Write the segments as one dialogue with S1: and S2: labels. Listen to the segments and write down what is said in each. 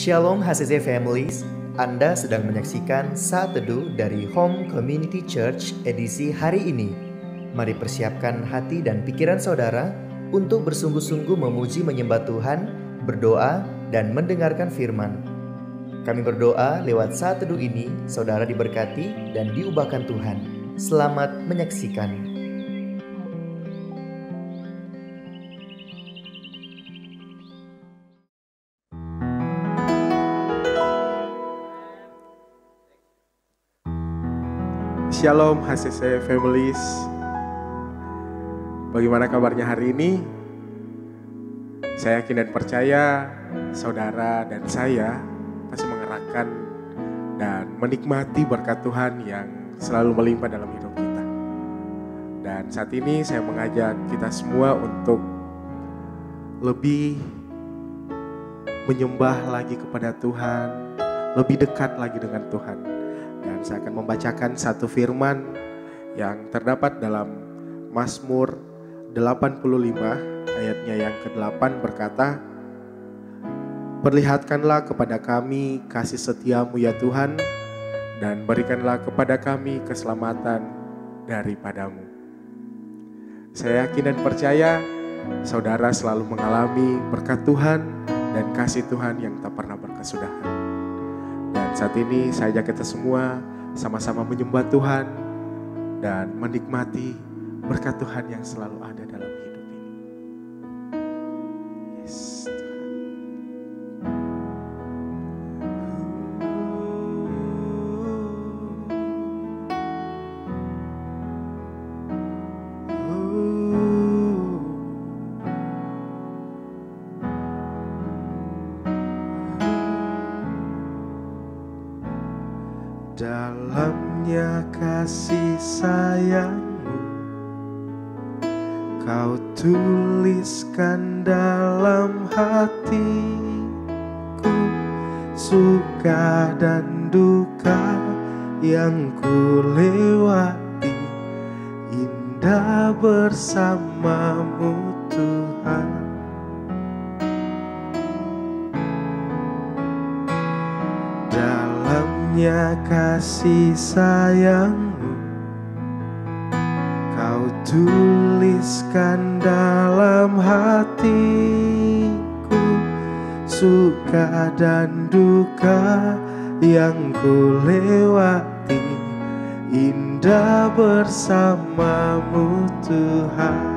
S1: Shalom HCC Families, Anda sedang menyaksikan Saat Teduh dari Home Community Church edisi hari ini. Mari persiapkan hati dan pikiran saudara untuk bersungguh-sungguh memuji menyembah Tuhan, berdoa, dan mendengarkan firman. Kami berdoa lewat Saat Teduh ini, saudara diberkati dan diubahkan Tuhan. Selamat menyaksikan.
S2: Shalom HCC Families. Bagaimana kabarnya hari ini? Saya yakin dan percaya saudara dan saya pasti mengerahkan dan menikmati berkat Tuhan yang selalu melimpah dalam hidup kita. Dan saat ini saya mengajak kita semua untuk lebih menyembah lagi kepada Tuhan, lebih dekat lagi dengan Tuhan. Dan saya akan membacakan satu firman yang terdapat dalam Mazmur 85 ayatnya yang ke-8 berkata, "Perlihatkanlah kepada kami kasih setiamu ya Tuhan, dan berikanlah kepada kami keselamatan daripadamu." Saya yakin dan percaya saudara selalu mengalami berkat Tuhan dan kasih Tuhan yang tak pernah berkesudahan. Dan saat ini saya ajak kita semua sama-sama menyembah Tuhan dan menikmati berkat Tuhan yang selalu ada dalam hidup ini. Yes, dalamnya kasih sayangmu Kau tuliskan dalam hatiku, suka dan duka yang ku lewati, indah bersamamu Tuhan. Dalamnya kasih sayangmu Kau tuliskan dalam hatiku, suka dan duka yang ku lewati, indah bersamamu Tuhan.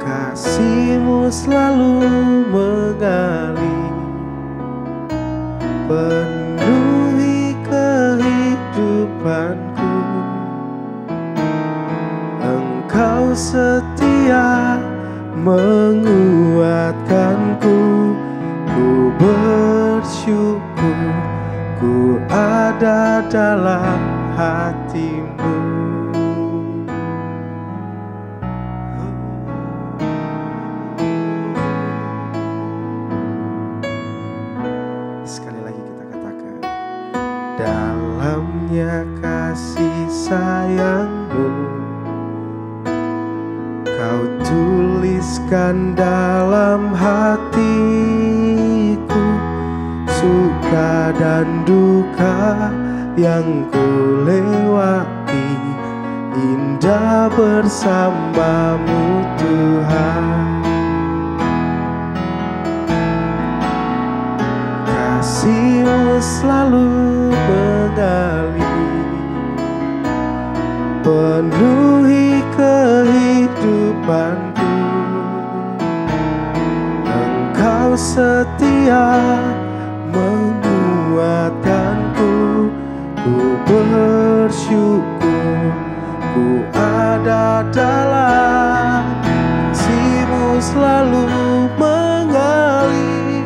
S2: Kasih-Mu selalu mengalir, penuhi kehidupanku. Engkau setia menguatkanku, ku bersyukur, ku ada dalam hati-Mu. Dalamnya kasih sayangmu Kau tuliskan dalam hatiku, suka dan duka yang ku lewati, indah bersamamu Tuhan. Kasih-Mu selalu mengalir, penuhi kehidupanku. Engkau setia menguatkanku, ku bersyukur, ku ada dalam kasih-Mu selalu mengalir,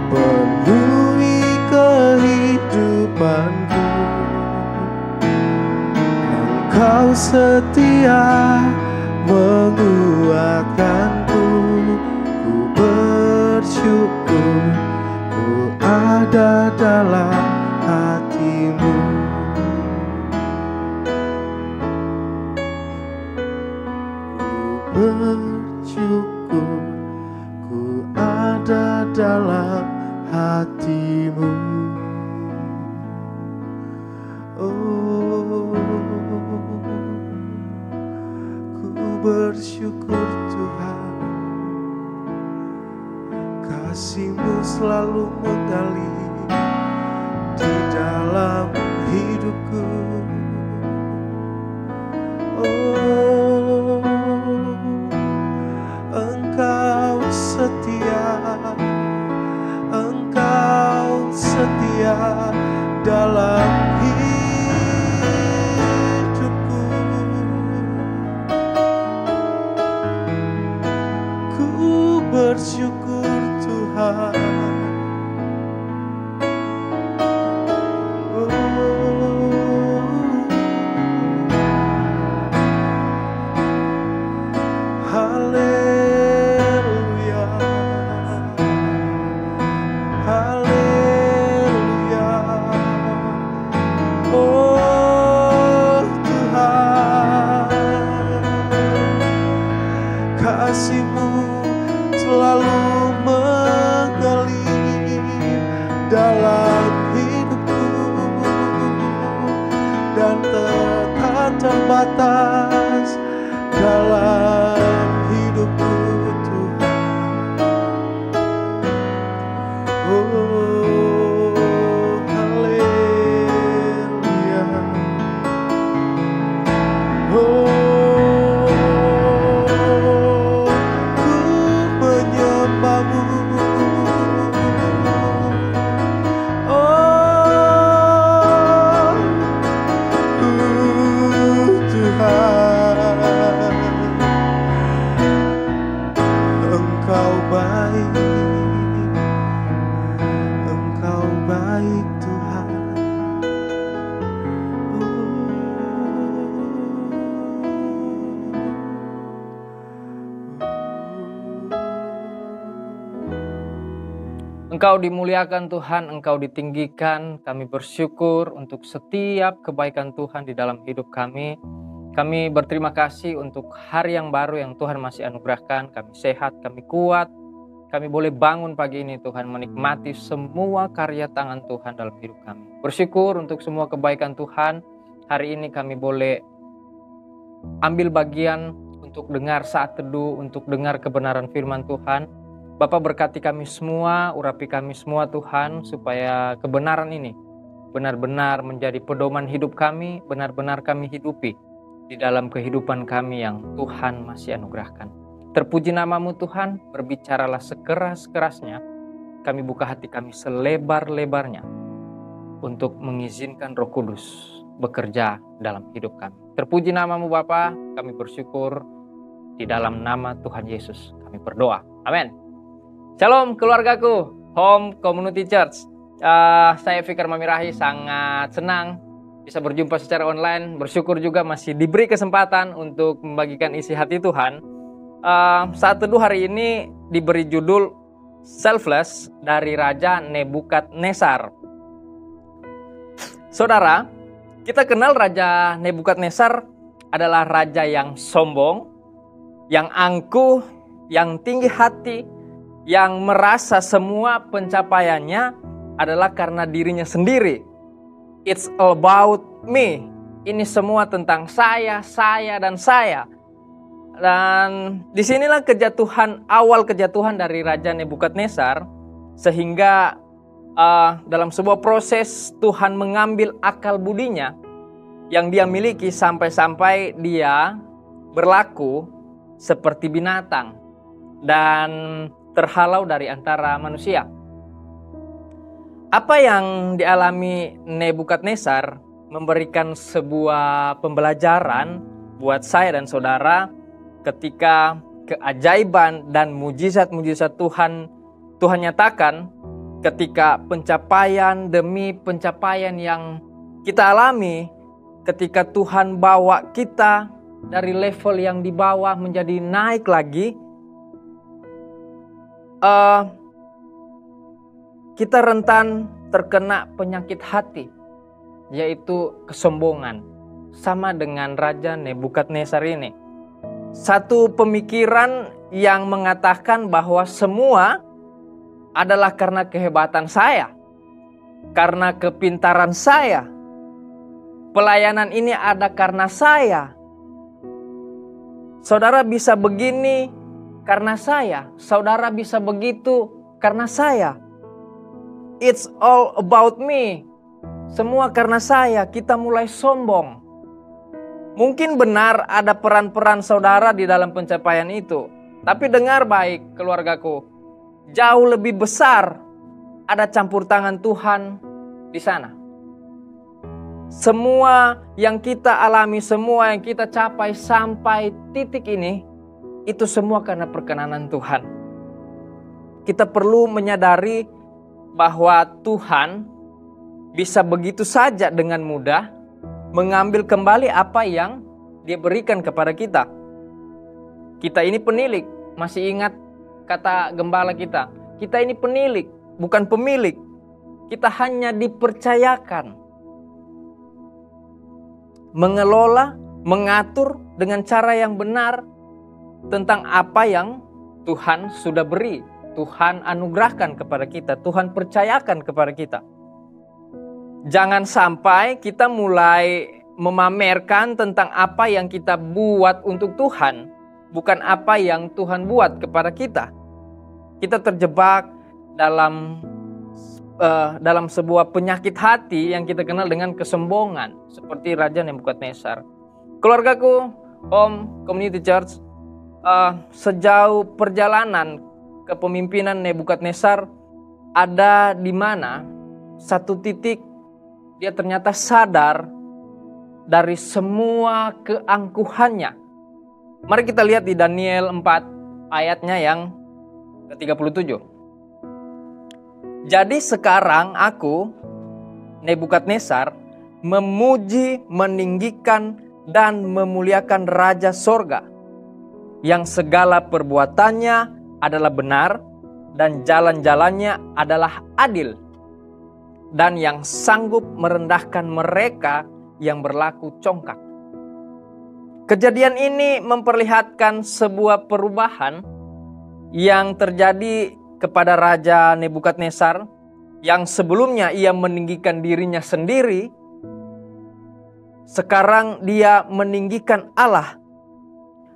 S2: penuhi kehidupanku. Engkau setia menguatkanku, ku bersyukur, ku ada dalam hati-Mu. Ku bersyukur Tuhan, kasih-Mu selalu mengalir di dalam hidupku. Oh, Engkau setia dalam hidupku. Ku bersyukur Tuhan. Haleluya, haleluya. Oh Tuhan, kasih-Mu selalu mengalir dalam hidupku dan tak terbatas dalam hidupku Tuhan. Oh haleluya. Oh, ku menyembah-Mu. Oh Tuhan, Engkau baik, Engkau baik Tuhan.
S3: Engkau dimuliakan Tuhan, Engkau ditinggikan. Kami bersyukur untuk setiap kebaikan Tuhan di dalam hidup kami. Kami berterima kasih untuk hari yang baru yang Tuhan masih anugerahkan. Kami sehat, kami kuat. Kami boleh bangun pagi ini Tuhan, menikmati semua karya tangan Tuhan dalam hidup kami. Bersyukur untuk semua kebaikan Tuhan. Hari ini kami boleh ambil bagian untuk dengar saat teduh, untuk dengar kebenaran firman Tuhan. Bapa, berkati kami semua, urapi kami semua Tuhan, supaya kebenaran ini benar-benar menjadi pedoman hidup kami, benar-benar kami hidupi di dalam kehidupan kami yang Tuhan masih anugerahkan. Terpuji nama-Mu Tuhan, berbicaralah sekeras-kerasnya, kami buka hati kami selebar-lebarnya untuk mengizinkan Roh Kudus bekerja dalam hidup kami. Terpuji nama-Mu Bapa, kami bersyukur di dalam nama Tuhan Yesus kami berdoa. Amin. Shalom keluargaku, Home Community Church. Saya Fikar Mamirahi, sangat senang bisa berjumpa secara online. Bersyukur juga masih diberi kesempatan untuk membagikan isi hati Tuhan. Saat teduh hari ini diberi judul Selfless dari Raja Nebukadnezar. Saudara, kita kenal Raja Nebukadnezar adalah raja yang sombong, yang angkuh, yang tinggi hati, yang merasa semua pencapaiannya adalah karena dirinya sendiri. It's all about me. Ini semua tentang saya, dan saya. Dan disinilah awal kejatuhan dari Raja Nebukadnezar, sehingga dalam sebuah proses Tuhan mengambil akal budinya yang dia miliki sampai-sampai dia berlaku seperti binatang dan terhalau dari antara manusia. Apa yang dialami Nebukadnezar memberikan sebuah pembelajaran buat saya dan saudara ketika keajaiban dan mujizat-mujizat Tuhan nyatakan, ketika pencapaian demi pencapaian yang kita alami, ketika Tuhan bawa kita dari level yang di bawah menjadi naik lagi, kita rentan terkena penyakit hati, yaitu kesombongan. Sama dengan Raja Nebukadnezar ini. Satu pemikiran yang mengatakan bahwa semua adalah karena kehebatan saya, karena kepintaran saya. Pelayanan ini ada karena saya. Saudara bisa begini karena saya. Saudara bisa begitu karena saya. It's all about me. Semua karena saya. Kita mulai sombong. Mungkin benar ada peran-peran saudara di dalam pencapaian itu. Tapi dengar baik keluargaku. Jauh lebih besar ada campur tangan Tuhan di sana. Semua yang kita alami, semua yang kita capai sampai titik ini, itu semua karena perkenanan Tuhan. Kita perlu menyadari bahwa Tuhan bisa begitu saja dengan mudah mengambil kembali apa yang Dia berikan kepada kita. Kita ini penilik, masih ingat kata gembala kita. Kita ini penilik, bukan pemilik. Kita hanya dipercayakan mengelola, mengatur dengan cara yang benar tentang apa yang Tuhan sudah beri, Tuhan anugerahkan kepada kita, Tuhan percayakan kepada kita. Jangan sampai kita mulai memamerkan tentang apa yang kita buat untuk Tuhan, bukan apa yang Tuhan buat kepada kita. Kita terjebak dalam sebuah penyakit hati yang kita kenal dengan kesombongan, seperti Raja Nebukadnezar. Keluargaku, Home Community Church, sejauh perjalanan kepemimpinan Nebukadnezar, ada di mana satu titik dia ternyata sadar dari semua keangkuhannya. Mari kita lihat di Daniel 4 ayatnya yang ke-37. Jadi sekarang aku, Nebukadnezar, memuji, meninggikan, dan memuliakan Raja Sorga, yang segala perbuatannya adalah benar, dan jalan-jalannya adalah adil, dan yang sanggup merendahkan mereka yang berlaku congkak. Kejadian ini memperlihatkan sebuah perubahan yang terjadi kepada Raja Nebukadnezar, yang sebelumnya ia meninggikan dirinya sendiri, sekarang dia meninggikan Allah.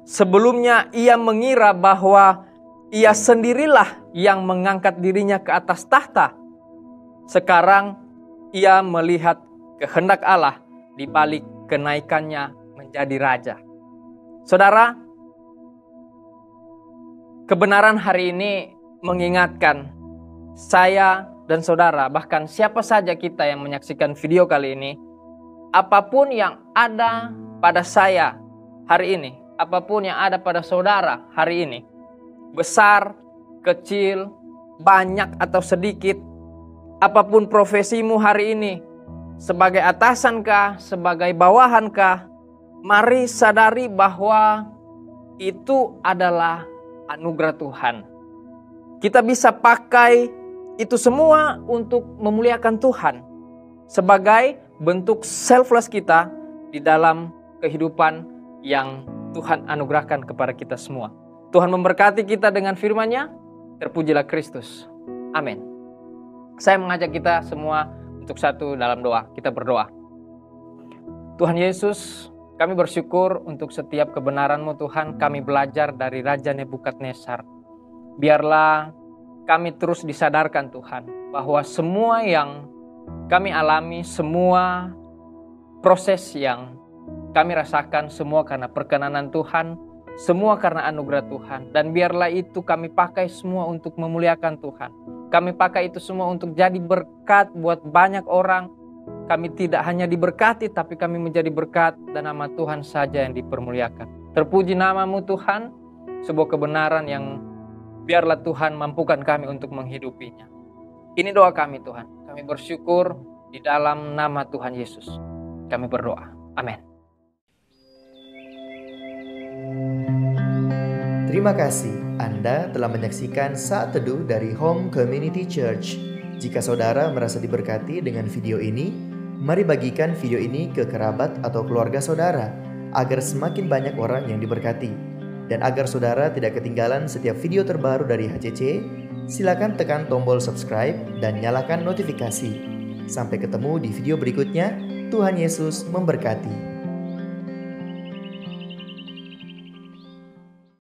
S3: Sebelumnya ia mengira bahwa ia sendirilah yang mengangkat dirinya ke atas tahta. Sekarang ia melihat kehendak Allah di balik kenaikannya menjadi raja. Saudara, kebenaran hari ini mengingatkan saya dan saudara, bahkan siapa saja kita yang menyaksikan video kali ini, apapun yang ada pada saya hari ini, apapun yang ada pada saudara hari ini, besar, kecil, banyak atau sedikit, apapun profesimu hari ini, sebagai atasankah, sebagai bawahankah, mari sadari bahwa itu adalah anugerah Tuhan. Kita bisa pakai itu semua untuk memuliakan Tuhan sebagai bentuk selfless kita di dalam kehidupan yang Tuhan anugerahkan kepada kita semua. Tuhan memberkati kita dengan firman-Nya. Terpujilah Kristus. Amin. Saya mengajak kita semua untuk satu dalam doa. Kita berdoa. Tuhan Yesus, kami bersyukur untuk setiap kebenaran-Mu Tuhan. Kami belajar dari Raja Nebukadnezar. Biarlah kami terus disadarkan Tuhan, bahwa semua yang kami alami, semua proses yang kami rasakan, semua karena perkenanan Tuhan, semua karena anugerah Tuhan. Dan biarlah itu kami pakai semua untuk memuliakan Tuhan. Kami pakai itu semua untuk jadi berkat buat banyak orang. Kami tidak hanya diberkati, tapi kami menjadi berkat dan nama Tuhan saja yang dipermuliakan. Terpuji nama-Mu Tuhan, sebuah kebenaran yang biarlah Tuhan mampukan kami untuk menghidupinya. Ini doa kami Tuhan. Kami bersyukur di dalam nama Tuhan Yesus. Kami berdoa. Amin.
S1: Terima kasih Anda telah menyaksikan Saat Teduh dari Home Community Church. Jika saudara merasa diberkati dengan video ini, mari bagikan video ini ke kerabat atau keluarga saudara, agar semakin banyak orang yang diberkati. Dan agar saudara tidak ketinggalan setiap video terbaru dari HCC, silakan tekan tombol subscribe dan nyalakan notifikasi. Sampai ketemu di video berikutnya. Tuhan Yesus memberkati.